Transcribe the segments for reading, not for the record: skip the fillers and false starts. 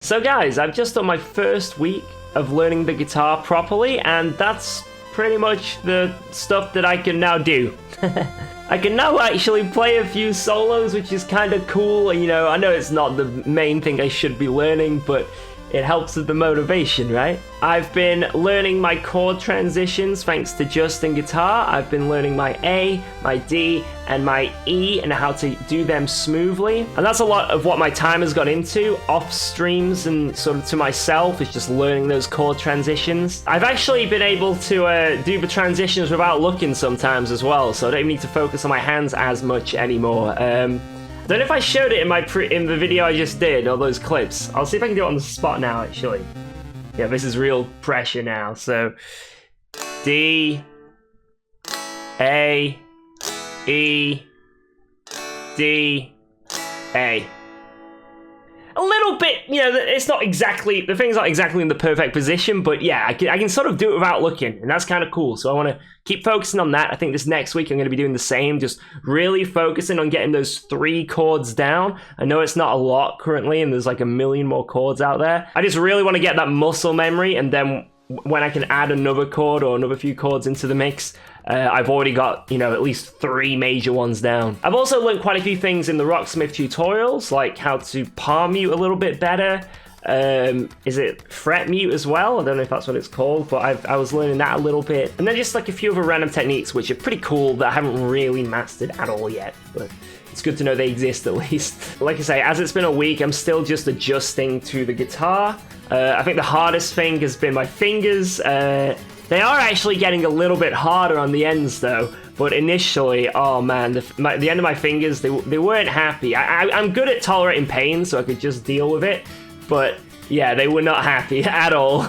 So guys, I've just done my first week of learning the guitar properly, and that's pretty much the stuff that I can now do. I can now actually play a few solos, which is kind of cool. You know, I know it's not the main thing I should be learning, but it helps with the motivation, right? I've been learning my chord transitions thanks to Justin Guitar. I've been learning my A, my D, and my E and how to do them smoothly. And that's a lot of what my time has got into off streams and sort of to myself, is just learning those chord transitions. I've actually been able to do the transitions without looking sometimes as well, so I don't even need to focus on my hands as much anymore. I don't know if I showed it in the video I just did, all those clips. I'll see if I can do it on the spot now, actually. Yeah, this is real pressure now. So, D, A, E, D, A. A little bit, you know, it's not exactly, the thing's not exactly in the perfect position, but yeah, I can sort of do it without looking, and that's kind of cool. So I want to keep focusing on that. I think this next week I'm going to be doing the same, just really focusing on getting those 3 chords down. I know it's not a lot currently, and there's like a million more chords out there. I just really want to get that muscle memory, and then when I can add another chord or another few chords into the mix, I've already got, you know, at least 3 major ones down. I've also learned quite a few things in the Rocksmith tutorials, like how to palm mute a little bit better. Is it fret mute as well? I don't know if that's what it's called, but I was learning that a little bit. And then just like a few other random techniques, which are pretty cool, that I haven't really mastered at all yet. But it's good to know they exist at least. Like I say, as it's been a week, I'm still just adjusting to the guitar. I think the hardest thing has been my fingers. They are actually getting a little bit harder on the ends though, but initially, oh man, the end of my fingers, they weren't happy. I'm good at tolerating pain, so I could just deal with it, but yeah, they were not happy at all.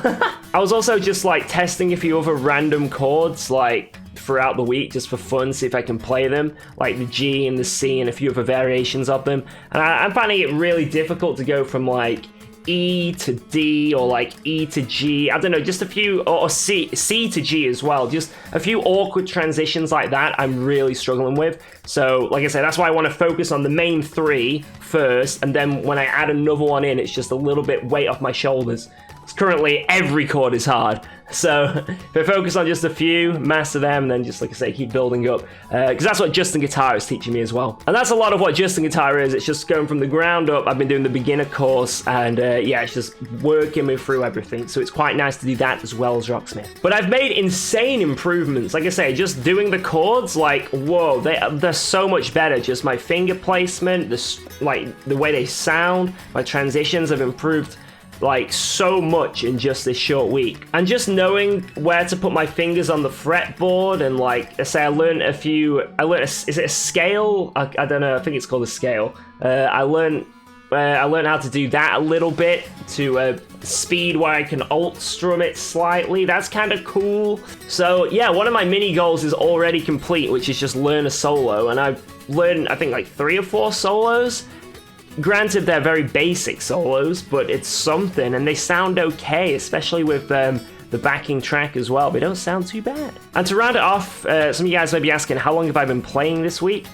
I was also just like testing a few other random chords like throughout the week just for fun, see if I can play them, like the G and the C and a few other variations of them. And I'm finding it really difficult to go from like E to D or like E to G, I don't know, just a few, or C to G as well, just a few awkward transitions like that I'm really struggling with. So like I said, that's why I want to focus on the main 3 first, and then when I add another one in, it's just a little bit weight off my shoulders. currently every chord is hard. So if I focus on just a few, master them, and then just, like I say, keep building up. Because that's what Justin Guitar is teaching me as well. And that's a lot of what Justin Guitar is. It's just going from the ground up. I've been doing the beginner course, and yeah, it's just working me through everything. So it's quite nice to do that as well as Rocksmith. But I've made insane improvements. Like I say, just doing the chords, like, whoa, they're so much better. Just my finger placement, the way they sound, my transitions have improved like so much in just this short week. And just knowing where to put my fingers on the fretboard, and like I say, I learned is it a scale? I don't know, I think it's called a scale. I learned how to do that a little bit to speed where I can alt strum it slightly. That's kind of cool. So yeah, one of my mini goals is already complete, which is just learn a solo, and I've learned I think like 3 or 4 solos. Granted, they're very basic solos, but it's something, and they sound okay, especially with the backing track as well. They don't sound too bad. And to round it off, some of you guys may be asking, how long have I been playing this week?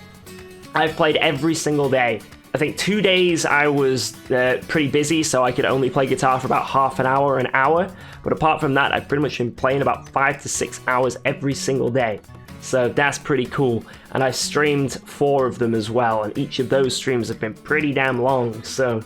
I've played every single day. I think 2 days I was pretty busy, so I could only play guitar for about half an hour. But apart from that, I've pretty much been playing about 5 to 6 hours every single day. So that's pretty cool. And I've streamed 4 of them as well, and each of those streams have been pretty damn long. So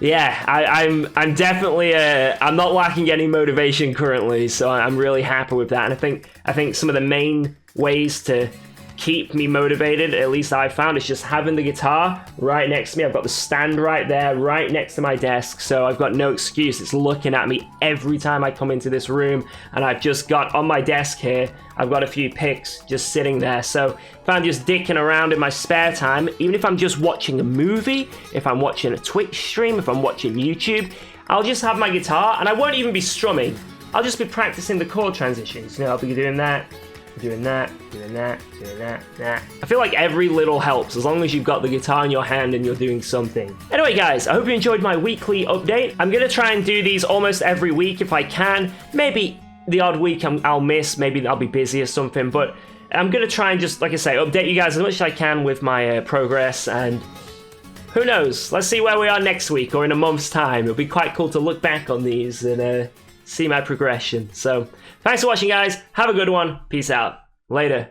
yeah, I'm definitely I'm not lacking any motivation currently, so I'm really happy with that. And I think some of the main ways to keep me motivated, at least I've found, is just having the guitar right next to me. I've got the stand right there, right next to my desk, so I've got no excuse. It's looking at me every time I come into this room, and I've just got on my desk here, I've got a few picks just sitting there. So if I'm just dicking around in my spare time, even if I'm just watching a movie, if I'm watching a Twitch stream, if I'm watching YouTube, I'll just have my guitar, and I won't even be strumming. I'll just be practicing the chord transitions. You know, I'll be doing that, doing that, doing that, doing that. I feel like every little helps, as long as you've got the guitar in your hand and you're doing something. Anyway, guys, I hope you enjoyed my weekly update. I'm gonna try and do these almost every week if I can. Maybe the odd week I'll miss, maybe I'll be busy or something, but I'm gonna try and just, like I say, update you guys as much as I can with my progress, and who knows, let's see where we are next week or in a month's time. It'll be quite cool to look back on these and see my progression. So thanks for watching, guys. Have a good one. Peace out. Later.